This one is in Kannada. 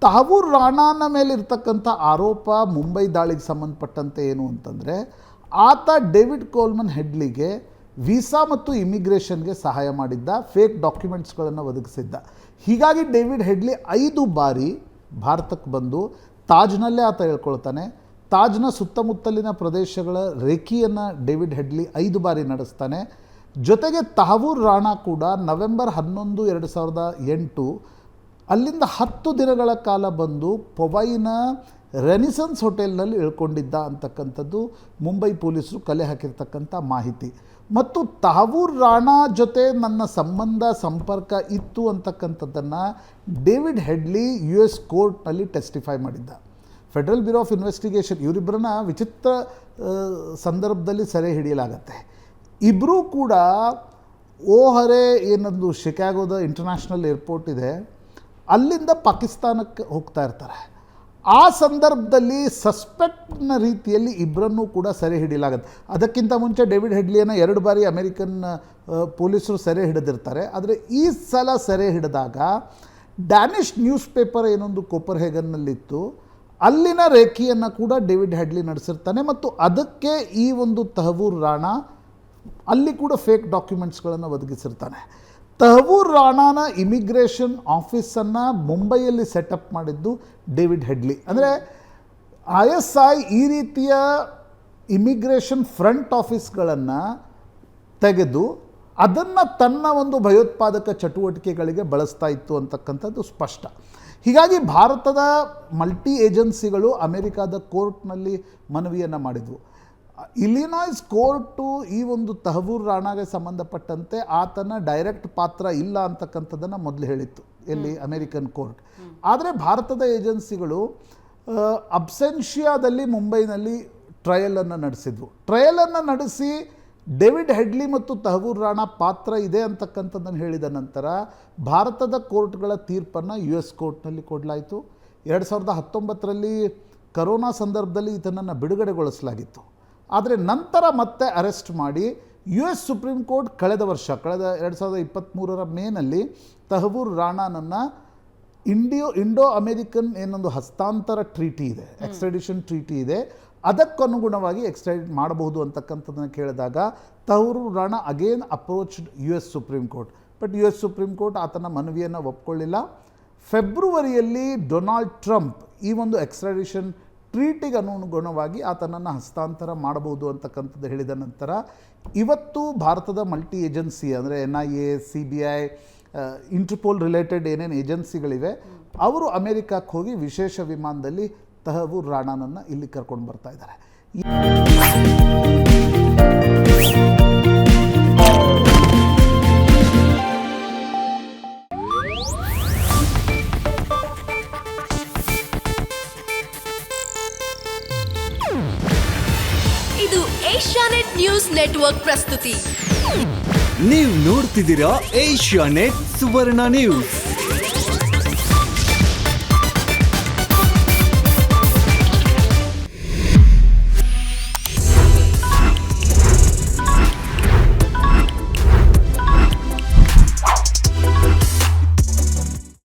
ತಹವೂರ್ ರಾಣಾನ ಮೇಲೆ ಇರ್ತಕ್ಕಂಥ ಆರೋಪ ಮುಂಬೈ ದಾಳಿಗೆ ಸಂಬಂಧಪಟ್ಟಂತೆ ಏನು ಅಂತಂದರೆ, ಆತ ಡೇವಿಡ್ ಕೋಲ್ಮನ್ ಹೆಡ್ಲಿಗೆ ವೀಸಾ ಮತ್ತು ಇಮಿಗ್ರೇಷನ್ಗೆ ಸಹಾಯ ಮಾಡಿದ್ದ, ಫೇಕ್ ಡಾಕ್ಯುಮೆಂಟ್ಸ್ಗಳನ್ನು ಒದಗಿಸಿದ್ದ. ಹೀಗಾಗಿ ಡೇವಿಡ್ ಹೆಡ್ಲಿ 5 ಬಾರಿ ಭಾರತಕ್ಕೆ ಬಂದು ತಾಜ್ನಲ್ಲೇ ಆತ ಹೇಳ್ಕೊಳ್ತಾನೆ. ತಾಜ್ನ ಸುತ್ತಮುತ್ತಲಿನ ಪ್ರದೇಶಗಳ ರೇಖಿಯನ್ನು ಡೇವಿಡ್ ಹೆಡ್ಲಿ 5 ಬಾರಿ ನಡೆಸ್ತಾನೆ. ಜೊತೆಗೆ ತಹವೂರ್ ರಾಣಾ ಕೂಡ ನವೆಂಬರ್ 11, 2008 ಅಲ್ಲಿಂದ 10 ದಿನಗಳ ಕಾಲ ಬಂದು ಪೊವೈನ ರೆನಿಸನ್ಸ್ ಹೋಟೆಲ್ನಲ್ಲಿ ಇಳ್ಕೊಂಡಿದ್ದ ಅಂತಕ್ಕಂಥದ್ದು ಮುಂಬೈ ಪೊಲೀಸರು ಕಲೆ ಹಾಕಿರ್ತಕ್ಕಂಥ ಮಾಹಿತಿ. ಮತ್ತು ತಹವೂರ್ ರಾಣಾ ಜೊತೆ ನನ್ನ ಸಂಪರ್ಕ ಇತ್ತು ಅಂತಕ್ಕಂಥದ್ದನ್ನು ಡೇವಿಡ್ ಹೆಡ್ಲಿ US ಕೋರ್ಟ್ನಲ್ಲಿ ಟೆಸ್ಟಿಫೈ ಮಾಡಿದ್ದ. ಫೆಡರಲ್ ಬ್ಯೂರೋ ಆಫ್ ಇನ್ವೆಸ್ಟಿಗೇಷನ್ ಇವರಿಬ್ಬರನ್ನ ವಿಚಿತ್ರ ಸಂದರ್ಭದಲ್ಲಿ ಸೆರೆ ಹಿಡಿಯಲಾಗತ್ತೆ. ಇಬ್ಬರೂ ಕೂಡ ಓಹರೆ ಏನೊಂದು ಶಿಕಾಗೋದ ಇಂಟರ್ನ್ಯಾಷನಲ್ ಏರ್ಪೋರ್ಟ್ ಇದೆ, ಅಲ್ಲಿಂದ ಪಾಕಿಸ್ತಾನಕ್ಕೆ ಹೋಗ್ತಾ ಇರ್ತಾರೆ. ಆ ಸಂದರ್ಭದಲ್ಲಿ ಸಸ್ಪೆಕ್ಟ್ನ ರೀತಿಯಲ್ಲಿ ಇಬ್ಬರನ್ನೂ ಕೂಡ ಸೆರೆ ಹಿಡಿಯಲಾಗುತ್ತೆ. ಅದಕ್ಕಿಂತ ಮುಂಚೆ ಡೇವಿಡ್ ಹೆಡ್ಲಿಯನ್ನು 2 ಬಾರಿ ಅಮೆರಿಕನ್ ಪೊಲೀಸರು ಸೆರೆ ಹಿಡಿದಿರ್ತಾರೆ. ಆದರೆ ಈ ಸಲ ಸೆರೆ ಹಿಡಿದಾಗ ಡ್ಯಾನಿಷ್ ನ್ಯೂಸ್ ಪೇಪರ್ ಏನೊಂದು ಕೋಪರ್ಹೇಗನ್ನಲ್ಲಿತ್ತು, ಅಲ್ಲಿನ ರೇಖೆಯನ್ನು ಕೂಡ ಡೇವಿಡ್ ಹೆಡ್ಲಿ ನಡೆಸಿರ್ತಾನೆ. ಮತ್ತು ಅದಕ್ಕೆ ಈ ಒಂದು ತಹವೂರ್ ರಾಣಾ ಅಲ್ಲಿ ಕೂಡ ಫೇಕ್ ಡಾಕ್ಯುಮೆಂಟ್ಸ್ಗಳನ್ನು ಒದಗಿಸಿರ್ತಾನೆ. ತಹವೂರ್ ರಾಣಾನ ಇಮಿಗ್ರೇಷನ್ ಆಫೀಸನ್ನು ಮುಂಬೈಯಲ್ಲಿ ಸೆಟಪ್ ಮಾಡಿದ್ದು ಡೇವಿಡ್ ಹೆಡ್ಲಿ. ಅಂದರೆ ISI ಈ ರೀತಿಯ ಇಮಿಗ್ರೇಷನ್ ಫ್ರಂಟ್ ಆಫೀಸ್ಗಳನ್ನು ತೆಗೆದು ಅದನ್ನು ತನ್ನ ಒಂದು ಭಯೋತ್ಪಾದಕ ಚಟುವಟಿಕೆಗಳಿಗೆ ಬಳಸ್ತಾ ಇತ್ತು ಅಂತಕ್ಕಂಥದ್ದು ಸ್ಪಷ್ಟ. ಹೀಗಾಗಿ ಭಾರತದ ಮಲ್ಟಿ ಏಜೆನ್ಸಿಗಳು ಅಮೆರಿಕಾದ ಕೋರ್ಟ್ನಲ್ಲಿ ಮನವಿಯನ್ನು ಮಾಡಿದ್ವು. ಇಲಿನಾಯ್ಸ್ ಕೋರ್ಟು ಈ ಒಂದು ತಹವೂರ್ ರಾಣಾಗೆ ಸಂಬಂಧಪಟ್ಟಂತೆ ಆತನ ಡೈರೆಕ್ಟ್ ಪಾತ್ರ ಇಲ್ಲ ಅಂತಕ್ಕಂಥದ್ದನ್ನು ಮೊದಲು ಹೇಳಿತ್ತು, ಎಲ್ಲಿ ಅಮೆರಿಕನ್ ಕೋರ್ಟ್. ಆದರೆ ಭಾರತದ ಏಜೆನ್ಸಿಗಳು ಅಬ್ಸೆನ್ಷಿಯಾದಲ್ಲಿ ಮುಂಬೈನಲ್ಲಿ ಟ್ರಯಲನ್ನು ನಡೆಸಿದ್ವು. ಟ್ರಯಲನ್ನು ನಡೆಸಿ ಡೇವಿಡ್ ಹೆಡ್ಲಿ ಮತ್ತು ತಹವೂರ್ ರಾಣಾ ಪಾತ್ರ ಇದೆ ಅಂತಕ್ಕಂಥದ್ದನ್ನು ಹೇಳಿದ ನಂತರ ಭಾರತದ ಕೋರ್ಟ್ಗಳ ತೀರ್ಪನ್ನು US ಕೋರ್ಟ್ನಲ್ಲಿ ಕೊಡಲಾಯಿತು. 2019ರಲ್ಲಿ ಕರೋನಾ ಸಂದರ್ಭದಲ್ಲಿ ಈತನನ್ನು ಬಿಡುಗಡೆಗೊಳಿಸಲಾಗಿತ್ತು. ಆದರೆ ನಂತರ ಮತ್ತೆ ಅರೆಸ್ಟ್ ಮಾಡಿ US ಸುಪ್ರೀಂ ಕೋರ್ಟ್ ಕಳೆದ 2023ರ ಮೇನಲ್ಲಿ ತಹವೂರ್ ರಾಣಾನನ್ನು ಇಂಡೋ ಅಮೆರಿಕನ್ ಏನೊಂದು ಹಸ್ತಾಂತರ ಟ್ರೀಟಿ ಇದೆ, ಎಕ್ಸ್ಟ್ರಾಡಿಷನ್ ಟ್ರೀಟಿ ಇದೆ, ಅದಕ್ಕನುಗುಣವಾಗಿ ಎಕ್ಸ್ಟ್ರಾಡಿಟ್ ಮಾಡಬಹುದು ಅಂತಕ್ಕಂಥದ್ದನ್ನು ಕೇಳಿದಾಗ Tahawwur Rana again approached US supreme court. But US supreme court ಆತನ ಮನವಿಯನ್ನು ಒಪ್ಕೊಳ್ಳಿಲ್ಲ. ಫೆಬ್ರವರಿಯಲ್ಲಿ ಡೊನಾಲ್ಡ್ ಟ್ರಂಪ್ ಈ ಒಂದು ಎಕ್ಸ್ಟ್ರಾಡಿಷನ್ ಟ್ರೀಟಿಗೆ ಅನುಗುಣವಾಗಿ ಆತನನ್ನು ಹಸ್ತಾಂತರ ಮಾಡಬಹುದು ಅಂತಕ್ಕಂಥದ್ದು ಹೇಳಿದ ನಂತರ ಇವತ್ತು ಭಾರತದ ಮಲ್ಟಿ ಏಜೆನ್ಸಿ ಅಂದರೆ NIA, CBI, ಇಂಟರ್ಪೋಲ್ ರಿಲೇಟೆಡ್ ಏನೇನು ಏಜೆನ್ಸಿಗಳಿವೆ ಅವರು ಅಮೆರಿಕಕ್ಕೆ ಹೋಗಿ ವಿಶೇಷ ವಿಮಾನದಲ್ಲಿ ತಹವೂರ್ ರಾಣಾನನ್ನು ಇಲ್ಲಿ ಕರ್ಕೊಂಡು ಬರ್ತಾ ಇದ್ದಾರೆ. ಇದು ಏಷ್ಯಾನೆಟ್ ನ್ಯೂಸ್ ನೆಟ್ವರ್ಕ್ ಪ್ರಸ್ತುತಿ. ನೀವು ನೋಡ್ತಿದ್ದೀರಾ ಏಷ್ಯಾನೆಟ್ ಸುವರ್ಣ ನ್ಯೂಸ್.